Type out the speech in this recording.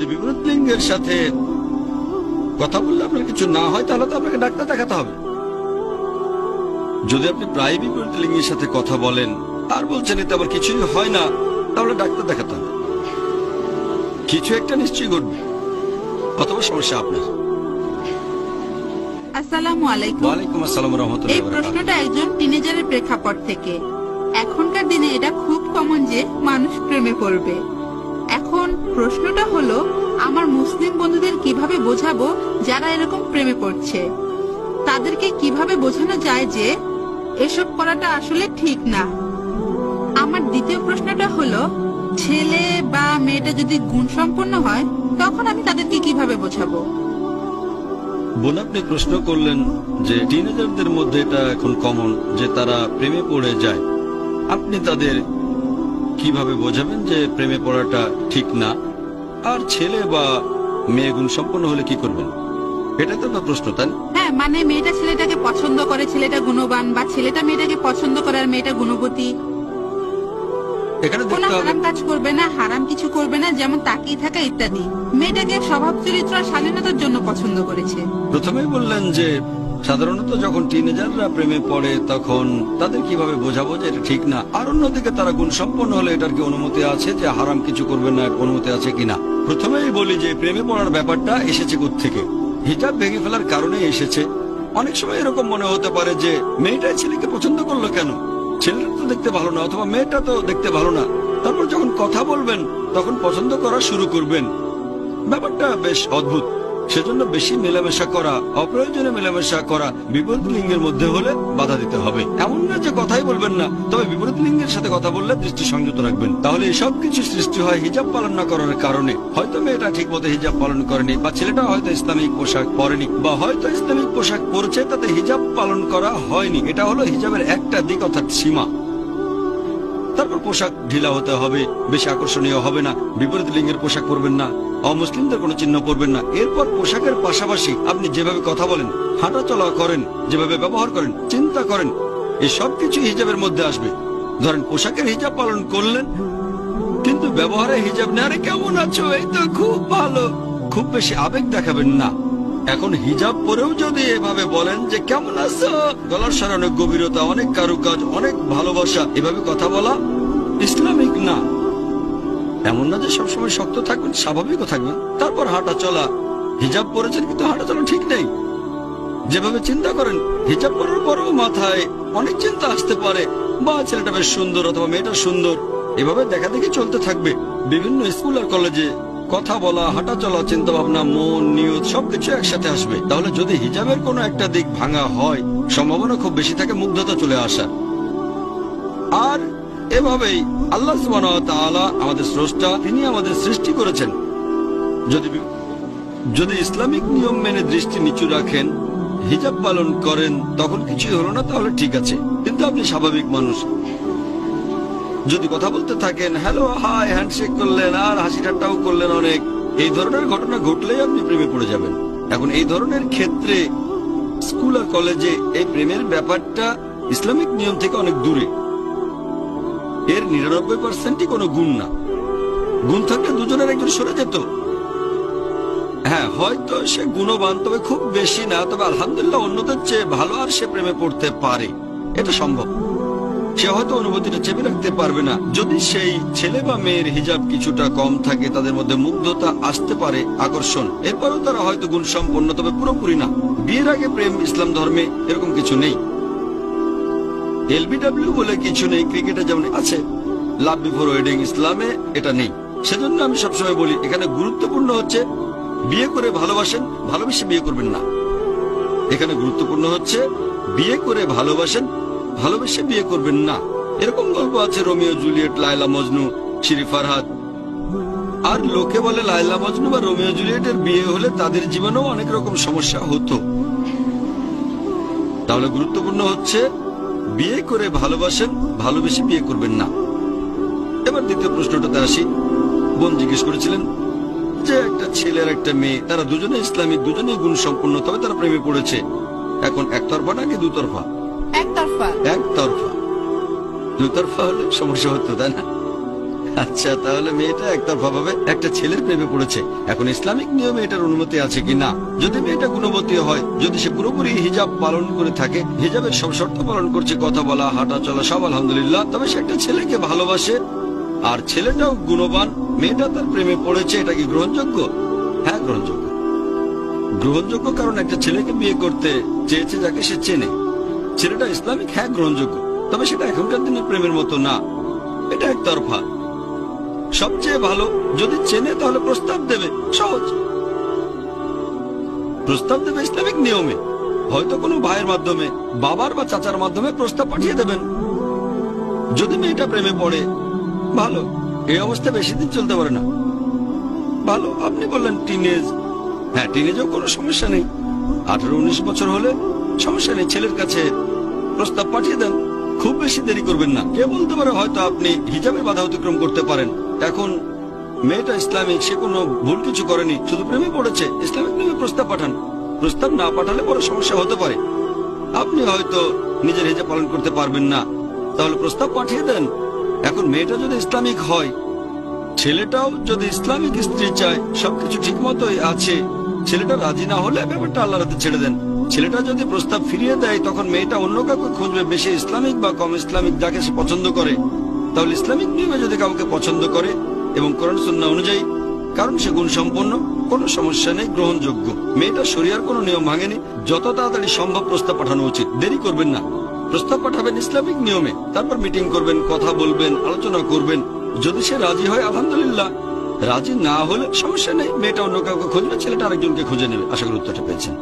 বিপরীত লিঙ্গের সাথে কথা বললে আপনার কিছু না হয় তাহলে তো আপনাকে ডাক্তার দেখাতে হবে। যদি আপনি প্রায় বিপরীত লিঙ্গের সাথে কথা বলেন আর বলছেন এতে আবার কিছুই হয় না, তাহলে ডাক্তার দেখাতে হবে। কিছু একটা নিশ্চয়ই ঘটবে, অথবা সমস্যা আপনার। আসসালামু আলাইকুম। ওয়ালাইকুম আসসালাম ওয়া রাহমাতুল্লাহি এই ওয়া বারাকাতুহু। প্রশ্নটা একজন টিনেজারের প্রেক্ষাপট থেকে। এখনকার দিনে এটা খুব কমন যে মানুষ প্রেমে পড়বে। এখন প্রশ্নটা হলো, আমার মুসলিম বন্ধুদের কিভাবে বোঝাবো যারা এরকম প্রেমে পড়ছে? তাদেরকে কিভাবে বোঝানো যায় যে এসব করাটা আসলে ঠিক না? আমার দ্বিতীয় প্রশ্নটা হলো, ছেলে বা মেয়েটা যদি গুণসম্পন্ন হয় তখন আমি তাদেরকে কিভাবে বোঝাবো? বোন, আপনি প্রশ্ন করলেন যে টিনেজারদের মধ্যে এটা এখন কমন যে তারা প্রেমে পড়ে যায়। আপনি তাদের কিভাবে বোঝাবেন যে প্রেমে পড়াটা ঠিক না? আর ছেলে বা মেয়ে গুণ সম্পন্ন হলে কি করবেন? এটা তো আপনার প্রশ্ন, তাই না? হ্যাঁ, মানে মেয়েটা ছেলেটাকে পছন্দ করে, ছেলেটা গুণবান, বা ছেলেটা মেয়েটাকে পছন্দ করে আর মেয়েটা গুণবতী। এখানে কোনো দেখতে হবে হারাম কাজ করবে না, হারাম কিছু করবে না, যেমন তাকিয়ে থাকা ইত্যাদি। মেয়েটাকে স্বভাব চরিত্র আর শালীনতার জন্য পছন্দ করেছে। প্রথমেই বললেন যে সাধারণত যখন টিনেজাররা প্রেমে পড়ে তখন তাদের কিভাবে বোঝাবো যে এটা ঠিক না, আর অন্যদিকে তারা গুণ সম্পন্ন হলে এটার কি অনুমতি আছে, যে হারাম কিছু করবেন না অনুমতি আছে কিনা। প্রথমেই বলি যে প্রেমে পড়ার ব্যাপারটা এসেছে কোত্থেকে? হিজাব ভেঙে ফেলার কারণে এসেছে। অনেক সময় এরকম মনে হতে পারে যে মেয়েটা ছেলেকে পছন্দ করলো কেন, ছেলেটা তো দেখতে ভালো না, অথবা মেয়েটা তো দেখতে ভালো না। তারপর যখন কথা বলবেন তখন পছন্দ করা শুরু করবেন। ব্যাপারটা বেশ অদ্ভুত। সেজন্য বেশি মেলামেশা করা, অপ্রয়োজনে মেলামেশা করা বিপরীত লিঙ্গের মধ্যে হলে বাধা দিতে হবে। এমন না যে কথাই বলবেন না, তবে বিপরীত লিঙ্গের সাথে কথা বললে দৃষ্টি সংযত রাখবেন। তাহলে এসব কিছু সৃষ্টি হয় হিজাব পালন না করার কারণে। হয়তো মেয়েটা ঠিক মতো হিজাব পালন করেনি, বা ছেলেটা হয়তো ইসলামিক পোশাক পরেনি, বা হয়তো ইসলামিক পোশাক পরেছে তাতে হিজাব পালন করা হয়নি। এটা হলো হিজাবের একটা দিক, অর্থাৎ সীমা। তারপর পোশাক ঢিলা হতে হবে, বেশি আকর্ষণীয় হবে না, বিপরীত লিঙ্গের পোশাক পরবেন না, অমুসলিমদের কোনো চিহ্ন পরবেন না। এরপর পোশাকের পাশাপাশি আপনি যেভাবে কথা বলেন, হাঁটা চলা করেন, যেভাবে ব্যবহার করেন, চিন্তা করেন, এই সব কিছু হিজাবের মধ্যে আসবে। ধরেন পোশাকের হিজাব পালন করলেন, কিন্তু ব্যবহারে হিজাব নেই। আরে কেমন আছো, এই তো খুব ভালো, খুব বেশি আবেগ দেখাবেন না। এখন হিজাব পরেও যদি এভাবে বলেন যে কেমন আছো, গলার স্বরে অনেক গভীরতা, অনেক কারুকাজ, অনেক ভালোবাসা, এভাবে কথা বলা ইসলামিক না। এমন না যে সবসময় শক্ত থাকবেন, স্বাভাবিকও থাকবেন। তারপর হাঁটা চলা, হিজাব পরেছেন কিন্তু হাঁটা চলা ঠিক নেই। যেভাবে চিন্তা করেন, হিজাব পরার পরেও মাথায় অনেক চিন্তা আসতে পারে, বা ছেলেটা বেশ সুন্দর অথবা মেয়েটা সুন্দর, এভাবে দেখা দেখি চলতে থাকবে। বিভিন্ন স্কুল আর কলেজে কথা বলা, হাঁটা চলা, চিন্তা ভাবনা, মন, নিয়ত সবকিছু একসাথে আসবে। তাহলে যদি হিজাবের কোনো একটা দিক ভাঙা হয়, সম্ভাবনা খুব বেশি থাকে মুগ্ধতা চলে আসার। আর এভাবেই আল্লাহ সুবহানাহু ওয়া তাআলা আমাদের স্রষ্টা, তিনি আমাদের সৃষ্টি করেছেন। যদি ইসলামিক নিয়ম মেনে দৃষ্টি নিচু রাখেন, হিজাব পালন করেন, তখন কিছুই হলো না, তাহলে ঠিক আছে। কিন্তু আপনি স্বাভাবিক মানুষ, যদি কথা বলতে থাকেন, হ্যালো হাই হ্যান্ডশেক করলেন আর হাসি ঠাট্টাও করলেন অনেক, এই ধরনের ঘটনা ঘটলেই আপনি প্রেমে পড়ে যাবেন। এখন এই ধরনের ক্ষেত্রে স্কুল আর কলেজে এই প্রেমের ব্যাপারটা ইসলামিক নিয়ম থেকে অনেক দূরে। এর 99%ই কোনো গুণ না। গুণ থাকলে দুজনের একজন সরে যেত। হ্যাঁ, হয়তো সে গুণবান, তবে খুব বেশি না, তবে আলহামদুলিল্লাহ অন্যদের চেয়ে ভালো, আর সে প্রেমে পড়তে পারে, এটা সম্ভব। সে হয়তো অনুভূতিটা চেপে রাখতে পারবে না। যদি সেই ছেলে বা মেয়ের হিজাব কিছুটা কম থাকে, তাদের মধ্যে মুগ্ধতা আসতে পারে, আকর্ষণ। এরপরেও তারা হয়তো গুণ সম্পন্ন, তবে পুরোপুরি না। বিয়ের আগে প্রেম ইসলাম ধর্মে এরকম কিছু নেই। এলবিডব্লিউ বলে কিছু নেই, ক্রিকেটে যেমন আছে লাভ বিফোর ওয়েডিং, ইসলামে এটা নেই। সেজন্য আমি সবসময় বলি, এখানে গুরুত্বপূর্ণ হচ্ছে বিয়ে করে ভালোবাসেন, ভালোবেসে বিয়ে করবেন না। এখানে গুরুত্বপূর্ণ হচ্ছে বিয়ে করে ভালোবাসেন, ভালোবেসে বিয়ে করবেন না। এরকম গল্প আছে, Romeo Juliet, Laila Majnu, Siri Farhad. আর লোকে বলে লায়লা মজনু বা রোমিও জুলিয়েটের বিয়ে হলে তাদের জীবনেও অনেক রকম সমস্যা হতো। তাহলে গুরুত্বপূর্ণ হচ্ছে বিয়ে করে ভালোবাসেন, ভালোবেসে বিয়ে করবেন না। এবার দ্বিতীয় প্রশ্নটাতে আসি। বোন জিজ্ঞেস করেছিলেন যে একটা ছেলে আর একটা মেয়ে, তারা দুজনে ইসলামিক, দুজনে গুণ সম্পন্ন, তবে তারা প্রেমে পড়েছে। এখন একতরফা নাকি দুতরফা? একতরফা। একতরফা। দুতরফা হলে সমস্যা হতো, তাই না? আচ্ছা, তাহলে মেয়েটা একতরফা ভাবে একটা ছেলের প্রেমে পড়েছে। এখন ইসলামিক নিয়মে এটার অনুমতি আছে কিনা? যদি মেয়েটা গুণবতী হয়, যদি সে পুরোপুরি হিজাব পালন করে থাকে, হিজাবের সব শর্ত পালন করছে, কথা বলা, হাঁটা চলা সব আলহামদুলিল্লাহ, তবে সে একটা ছেলেকে ভালোবাসে আর ছেলেটাও গুণবান, মেয়েটা তার প্রেমে পড়েছে, এটা কি গ্রহণযোগ্য? হ্যাঁ, গ্রহণযোগ্য। গ্রহণযোগ্য কারণ একটা ছেলেকে বিয়ে করতে চেয়েছে যাকে সে চেনে। ছেলেটা ইসলামিক, হ্যাঁ গ্রহণযোগ্য, তবে সেটা এখনকার দিনের প্রেমের মতো না, এটা একতরফা। সবচেয়ে ভালো যদি চেনে তাহলে প্রস্তাব দেবে, সহজ প্রস্তাব দেবে ইসলামিক নিয়মে, হয়তো কোনো ভাইয়ের মাধ্যমে, বাবার বা চাচার মাধ্যমে প্রস্তাব পাঠিয়ে দেবেন। যদি মেয়েটা প্রেমে পড়ে, ভালো, এই অবস্থা বেশি দিন চলতে পারে না, ভালো। আপনি বললেন টিনেজ, হ্যাঁ টিনেজেও কোনো সমস্যা নেই, 18-19 বছর হলে সমস্যা নেই, ছেলের কাছে প্রস্তাব পাঠিয়ে দেন, খুব বেশি দেরি করবেন না। কে বলতে পারে হয়তো আপনি হিজাবের বাধা অতিক্রম করতে পারেন। এখন মেয়েটা ইসলামিক, সে কোনো ভুল কিছু করেনি, শুধু প্রেমে পড়েছে, ইসলামিক নিয়মে প্রস্তাব পাঠান। প্রস্তাব না পাঠালে বড় সমস্যা হতে পারে, আপনি হয়তো নিজের হিজাব পালন করতে পারবেন না, তাহলে প্রস্তাব পাঠিয়ে দেন। এখন মেয়েটা যদি ইসলামিক হয়, ছেলেটাও যদি ইসলামিক স্ত্রী চায়, সবকিছু ঠিক মতোই আছে, ছেলেটা রাজি না হলে ব্যাপারটা আল্লাহর হাতে ছেড়ে দেন। ছেলেটা যদি প্রস্তাব ফিরিয়ে দেয়, তখন মেয়েটা অন্য কাউকে খুঁজবে, বেশি ইসলামিক বা কম ইসলামিক, যাকে সে পছন্দ করে। তাহলে ইসলামিক নিয়মে যদি কাউকে পছন্দ করে এবং কোরআন সুন্নাহ অনুযায়ী, কারণ সে গুণসম্পন্ন, কোনো সমস্যা নেই, গ্রহণযোগ্য। মেয়েটা শরিয়ার কোনো নিয়ম ভাঙেনি, যত তাড়াতাড়ি সম্ভব প্রস্তাব পাঠানো উচিত, দেরি করবেন না। প্রস্তাব পাঠাবেন ইসলামিক নিয়মে, তারপর মিটিং করবেন, কথা বলবেন, আলোচনা করবেন। যদি সে রাজি হয় আলহামদুলিল্লাহ, রাজি না হলে সমস্যা নেই, মেয়েটা অন্য কাউকে খুঁজবে, ছেলেটা আরেকজনকে খুঁজে নেবে। আশা করি উত্তরটা পেয়েছেন।